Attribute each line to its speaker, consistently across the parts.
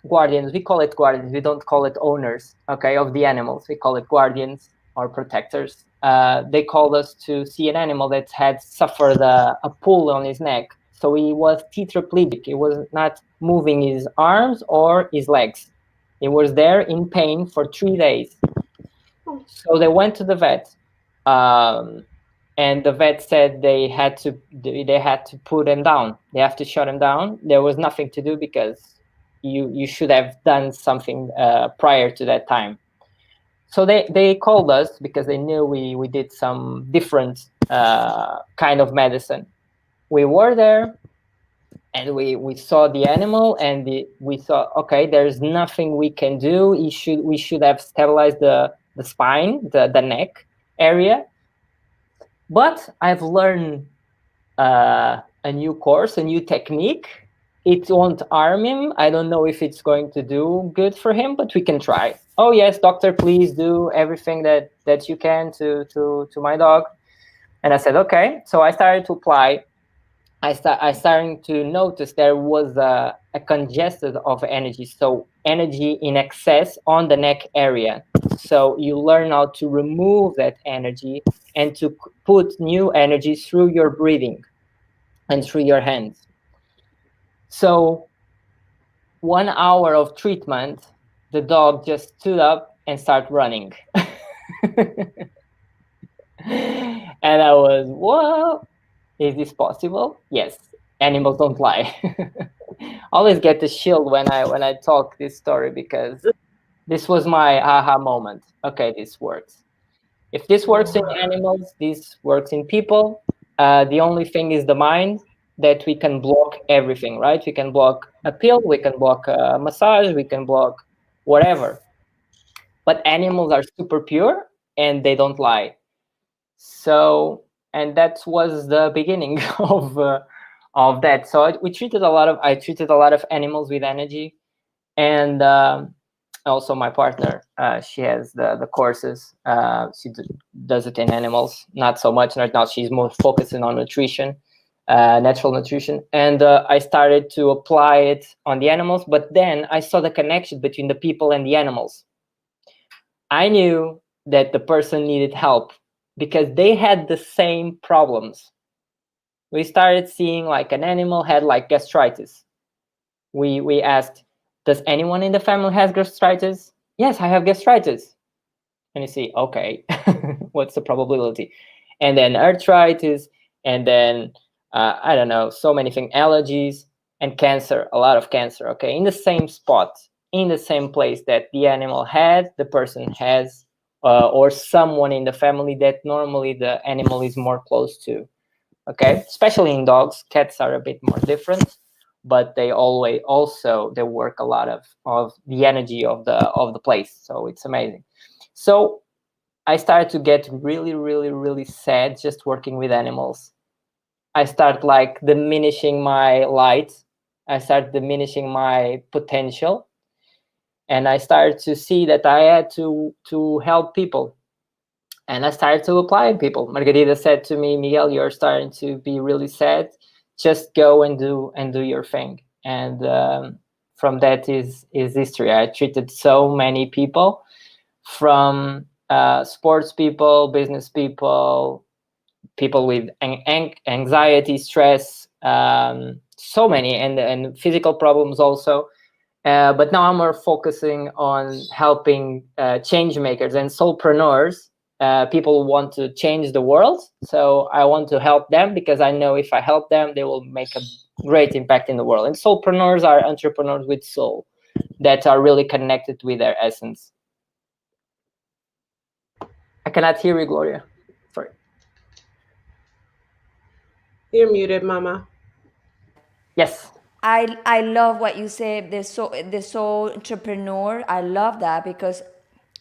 Speaker 1: guardians. We call it guardians. We don't call it owners, okay, of the animals. We call it guardians or protectors. They called us to see an animal that had suffered a pull on his neck. So he was tetraplegic. He was not moving his arms or his legs. He was there in pain for 3 days. So they went to the vet, and the vet said they had to put him down. They have to shut him down. There was nothing to do because you should have done something prior to that time. So they called us because they knew we did some different kind of medicine. We were there, and we saw the animal, and we thought, okay, there's nothing we can do. We should have stabilized the spine, the neck area. But I've learned a new course, a new technique. It won't harm him. I don't know if it's going to do good for him, but we can try. Oh yes, doctor, please do everything that you can to my dog. And I said, okay. So I started to apply. I started to notice there was a congested of energy. So energy in excess on the neck area. So you learn how to remove that energy and to put new energy through your breathing and through your hands. So 1 hour of treatment, the dog just stood up and started running. And I was, whoa, is this possible? Yes, animals don't lie. I always get the shield when I talk this story, because this was my aha moment. Okay, this works. If this works in animals, this works in people. The only thing is the mind, that we can block everything, right? We can block a pill, we can block a massage, we can block whatever. But animals are super pure and they don't lie. So, and that was the beginning of that. So I treated a lot of animals with energy, and also my partner, she has the courses. She does it in animals, not so much right now. She's more focusing on nutrition, natural nutrition, and I started to apply it on the animals. But then I saw the connection between the people and the animals. I knew that the person needed help because they had the same problems. We started seeing like an animal had like gastritis. We asked, does anyone in the family has gastritis? Yes, I have gastritis. And you see, okay, what's the probability? And then arthritis, and then I don't know, so many things, allergies and cancer, a lot of cancer, okay, in the same spot, in the same place that the animal had, the person has, or someone in the family that normally the animal is more close to, okay, especially in dogs. Cats are a bit more different, but they always also they work a lot of the energy of the place. So it's amazing. So I started to get really, really, really sad just working with animals. I start like diminishing my light. I start diminishing my potential, and I started to see that I had to help people. And I started to apply in people. Margarita said to me, Miguel, you're starting to be really sad. Just go and do your thing. And from that is history. I treated so many people, from sports people, business people, people with anxiety, stress, so many, and physical problems also. But now I'm more focusing on helping change makers and soulpreneurs, people who want to change the world. So I want to help them because I know if I help them, they will make a great impact in the world. And soulpreneurs are entrepreneurs with soul that are really connected with their essence. I cannot hear you, Gloria. Sorry.
Speaker 2: You're muted, Mama.
Speaker 1: Yes.
Speaker 3: I love what you say. The soul entrepreneur. I love that because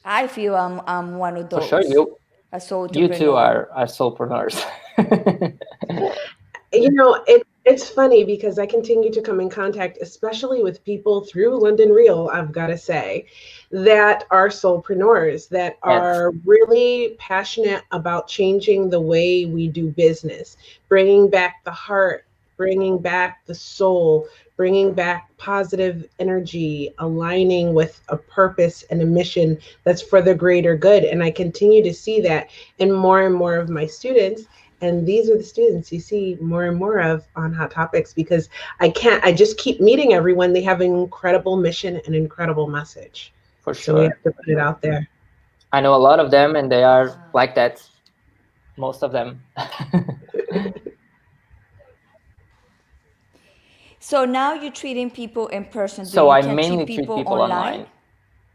Speaker 3: I feel I'm one of those.
Speaker 1: For sure,
Speaker 3: a soul
Speaker 1: you two
Speaker 3: entrepreneur.
Speaker 1: are soulpreneurs.
Speaker 2: You know, it's funny because I continue to come in contact, especially with people through London Real, I've got to say, that are soulpreneurs, that are really passionate about changing the way we do business, bringing back the heart bringing back the soul, bringing back positive energy, aligning with a purpose and a mission that's for the greater good. And I continue to see that in more and more of my students. And these are the students you see more and more of on Hot Topics, because I just keep meeting everyone. They have an incredible mission and incredible message.
Speaker 1: For
Speaker 2: So we
Speaker 1: sure.
Speaker 2: have to put it out there.
Speaker 1: I know a lot of them, and they are like that. Most of them.
Speaker 3: So now you're treating people in person. Do
Speaker 1: So
Speaker 3: you
Speaker 1: I
Speaker 3: can
Speaker 1: mainly
Speaker 3: treat
Speaker 1: treat
Speaker 3: people
Speaker 1: people
Speaker 3: online?
Speaker 1: online.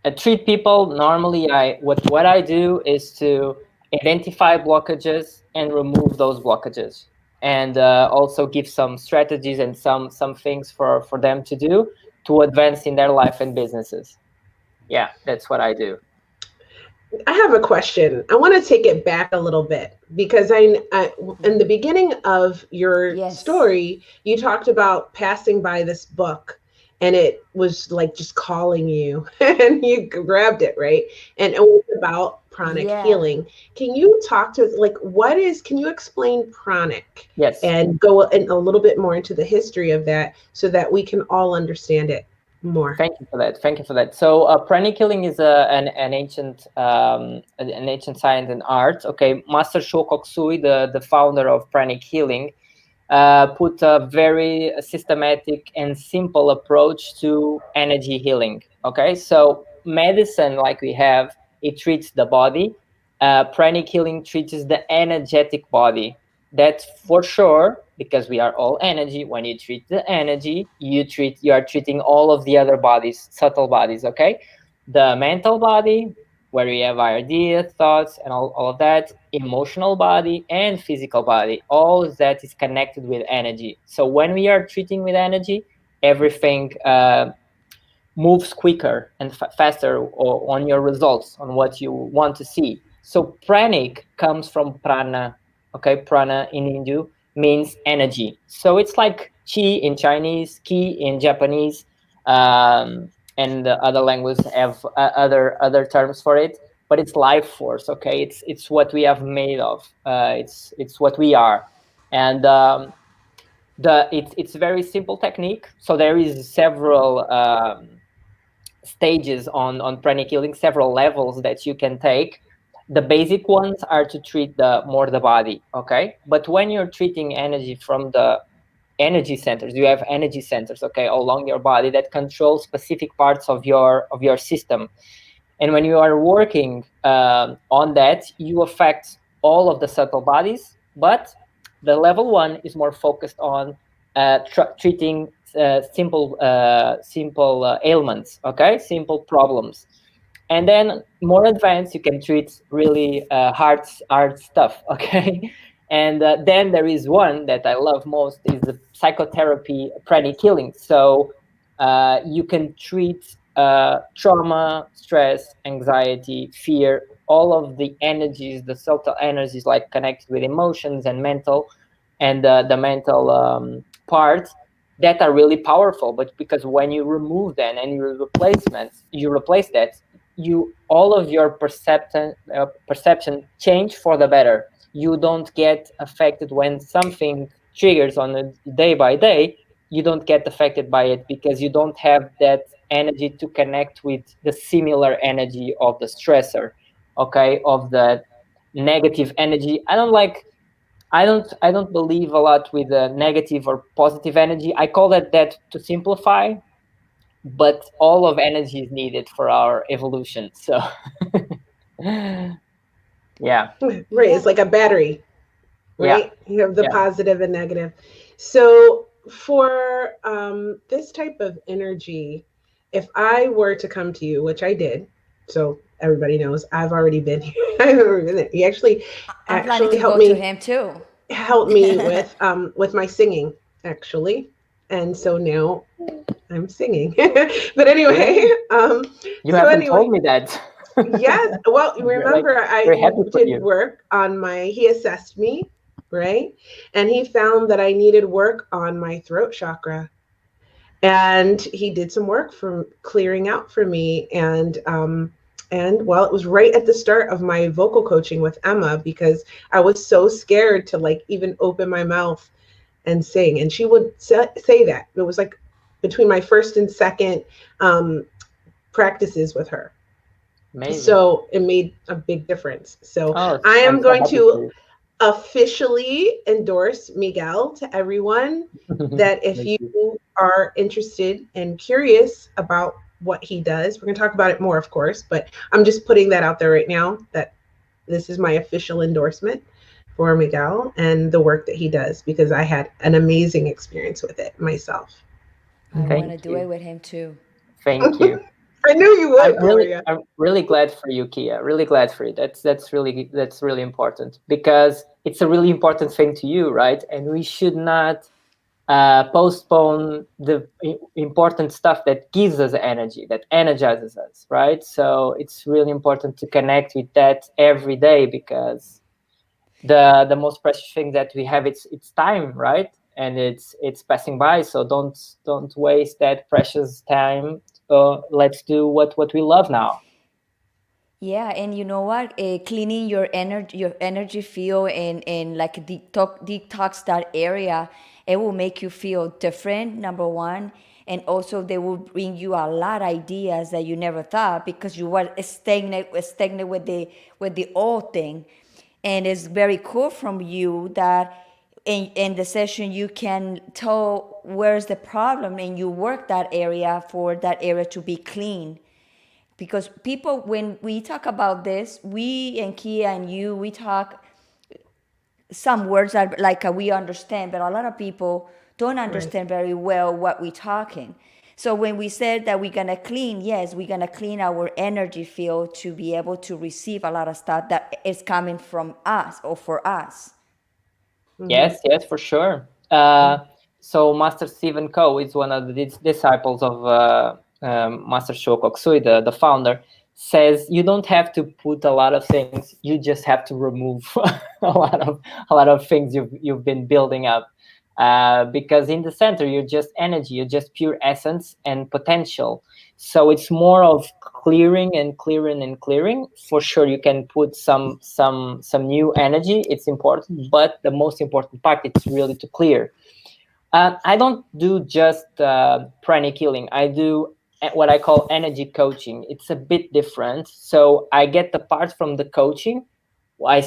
Speaker 1: I treat people normally. What I do is to identify blockages and remove those blockages, and also give some strategies and some things for them to do to advance in their life and businesses. Yeah, that's what I do.
Speaker 2: I have a question. I want to take it back a little bit because in the beginning of your
Speaker 3: Yes.
Speaker 2: story, you talked about passing by this book and it was like just calling you and you grabbed it, right? And it was about pranic
Speaker 3: Yeah.
Speaker 2: healing. Can you talk to us, like, can you explain pranic
Speaker 1: Yes.
Speaker 2: and go in a little bit more into the history of that so that we can all understand it more?
Speaker 1: Thank you for that. Thank you for that. So, pranic healing is an ancient science and art. Okay, Master Shokoksui, the founder of pranic healing, put a very systematic and simple approach to energy healing. Okay, so medicine, like we have, it treats the body. Pranic healing treats the energetic body. That's for sure, because we are all energy. When you treat the energy, you are treating all of the other bodies, subtle bodies. Okay, the mental body, where we have ideas, thoughts, and all of that, emotional body and physical body, all of that is connected with energy. So when we are treating with energy, everything moves quicker and faster on your results, on what you want to see. So pranic comes from prana. Okay, prana in Hindu means energy. So it's like chi in Chinese, ki in Japanese, and the other languages have other terms for it. But it's life force. Okay, it's what we have made of. It's what we are, and it's very simple technique. So there is several stages on pranic healing, several levels that you can take. The basic ones are to treat the body, okay? But when you're treating energy from the energy centers, you have energy centers, okay, along your body that control specific parts of your system. And when you are working on that, you affect all of the subtle bodies, but the level one is more focused on treating simple ailments, okay, simple problems. And then more advanced, you can treat really hard stuff, okay. And then there is one that I love most, is the psychotherapy pranic healing. So you can treat trauma, stress, anxiety, fear, all of the energies, the subtle energies, like connected with emotions and mental, and the mental part, that are really powerful. But because when you remove them and you replace that, you all of your perception change for the better. You don't get affected when something triggers on a day by day. You don't get affected by it because you don't have that energy to connect with the similar energy of the stressor, okay, of the negative energy. I don't believe a lot with negative or positive energy. I call that to simplify, but all of energy is needed for our evolution. So yeah.
Speaker 2: Right, it's
Speaker 3: Yeah.
Speaker 2: like a battery,
Speaker 1: Yeah.
Speaker 2: right? You have the
Speaker 1: Yeah.
Speaker 2: positive and negative. So for this type of energy, if I were to come to you, which I did, so everybody knows I've already been here. I've already been there. He
Speaker 3: I'm planning
Speaker 2: actually
Speaker 3: to go to him too.
Speaker 2: helped me with my singing, actually. And so now I'm singing. But anyway,
Speaker 1: Really? You
Speaker 2: so
Speaker 1: haven't
Speaker 2: anyway,
Speaker 1: told me that.
Speaker 2: yes. Well,
Speaker 1: Like,
Speaker 2: remember,
Speaker 1: very
Speaker 2: he
Speaker 1: happy for
Speaker 2: did
Speaker 1: you.
Speaker 2: work on he assessed me, right? And he found that I needed work on my throat chakra. And he did some work for clearing out for me. And well, it was right at the start of my vocal coaching with Emma, because I was so scared to like even open my mouth and sing. And she would say that. It was like between my first and second practices with her.
Speaker 1: Amazing.
Speaker 2: So it made a big difference. So
Speaker 1: Oh,
Speaker 2: I
Speaker 1: I'm
Speaker 2: am
Speaker 1: so
Speaker 2: going
Speaker 1: happy for
Speaker 2: to
Speaker 1: you.
Speaker 2: officially endorse Miguel to everyone that if
Speaker 1: Thank
Speaker 2: you
Speaker 1: you.
Speaker 2: are interested and curious about what he does, we're going to talk about it more, of course, but I'm just putting that out there right now that this is my official endorsement for Miguel and the work that he does because I had an amazing experience with it myself.
Speaker 3: I
Speaker 2: Mhm.
Speaker 3: want to
Speaker 1: Thank
Speaker 3: do it
Speaker 1: you.
Speaker 3: with him too.
Speaker 1: Thank you.
Speaker 2: I knew you would, Gloria.
Speaker 1: I'm really glad for you, Kia. Really glad for you. That's really important because it's a really important thing to you, right? And we should not postpone the important stuff that gives us energy, that energizes us, right? So it's really important to connect with that every day because the most precious thing that we have it's time, right? And it's passing by. So don't waste that precious time. Let's do what we love now.
Speaker 3: Yeah, and you know what? Cleaning your energy field and like detox that area, it will make you feel different. Number one, and also they will bring you a lot of ideas that you never thought because you were stagnant with the old thing, and it's very cool from you that in the session you can tell where's the problem and you work that area for that area to be clean because people when we talk about this we and Kia and you we talk some words that like we understand but a lot of people don't
Speaker 2: Right.
Speaker 3: understand very well what we're talking. So when we said that we're gonna clean, yes, we're gonna clean our energy field to be able to receive a lot of stuff that is coming from us or for us.
Speaker 2: Mm-hmm.
Speaker 1: Yes, for sure. So Master Stephen Coe is one of the disciples of Master Shokoksui, the founder, says you don't have to put a lot of things, you just have to remove a lot of things you've been building up. Because in the center you're just energy, you're just pure essence and potential. So it's more of clearing and clearing and clearing. For sure you can put some new energy, it's important, but the most important part it's really to clear. I don't do just pranic healing. I do what I call energy coaching. It's a bit different. So I get the part from the coaching. I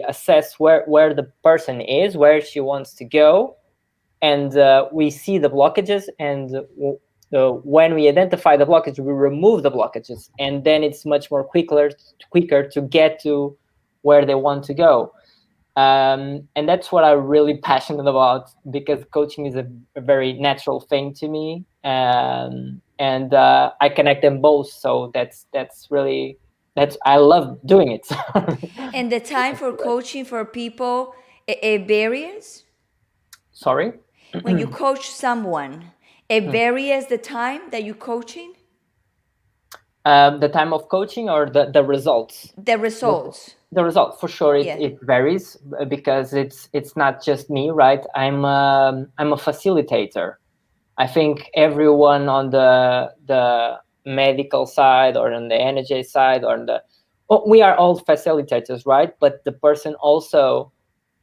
Speaker 1: assess where the person is, where she wants to go, and we see the blockages. And when we identify the blockage, we remove the blockages, and then it's much more quicker to get to where they want to go. And that's what I'm really passionate about because coaching is a very natural thing to me, and I connect them both. So that's really that's I love doing it.
Speaker 3: And the time for coaching for people, it varies.
Speaker 1: Sorry.
Speaker 3: When you coach someone, it varies the time that you coaching,
Speaker 1: The time of coaching or the results?
Speaker 3: the
Speaker 1: The,
Speaker 3: results.
Speaker 1: the result for sure
Speaker 3: Yeah.
Speaker 1: it varies because it's not just me, right? I'm a facilitator. I think everyone on the medical side or on the energy side or on the we are all facilitators, right? But the person also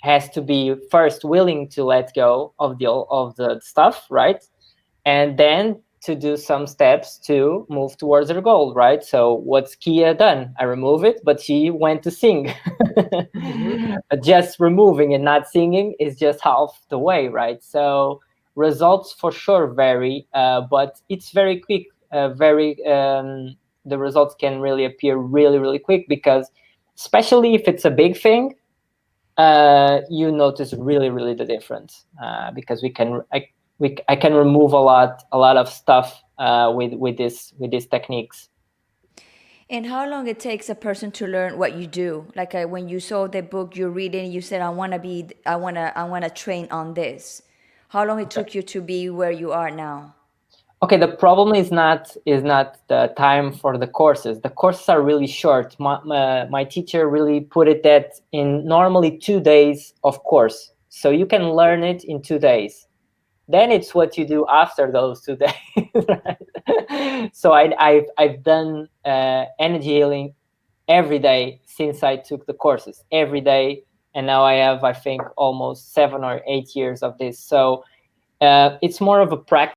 Speaker 1: has to be first willing to let go of the stuff, right? And then to do some steps to move towards her goal, right? So what's Kia done? I remove it, but she went to sing.
Speaker 2: Mm-hmm.
Speaker 1: Just removing and not singing is just half the way, right? So results for sure vary, but it's very quick. Very The results can really appear really quick because, especially if it's a big thing, you notice really the difference because I can remove a lot of stuff with these techniques.
Speaker 3: And how long it takes a person to learn what you do? Like when you saw the book you're reading, you said, I wanna train on this. How long it
Speaker 1: Okay.
Speaker 3: took you to be where you are now?
Speaker 1: Okay, the problem is not the time for the courses. The courses are really short. My teacher really put it that in normally 2 days of course, so you can learn it in 2 days. Then it's what you do after those 2 days. Right? So I've done energy healing every day since I took the courses. Every day, and now I have, I think, almost 7 or 8 years of this. So it's more of a practice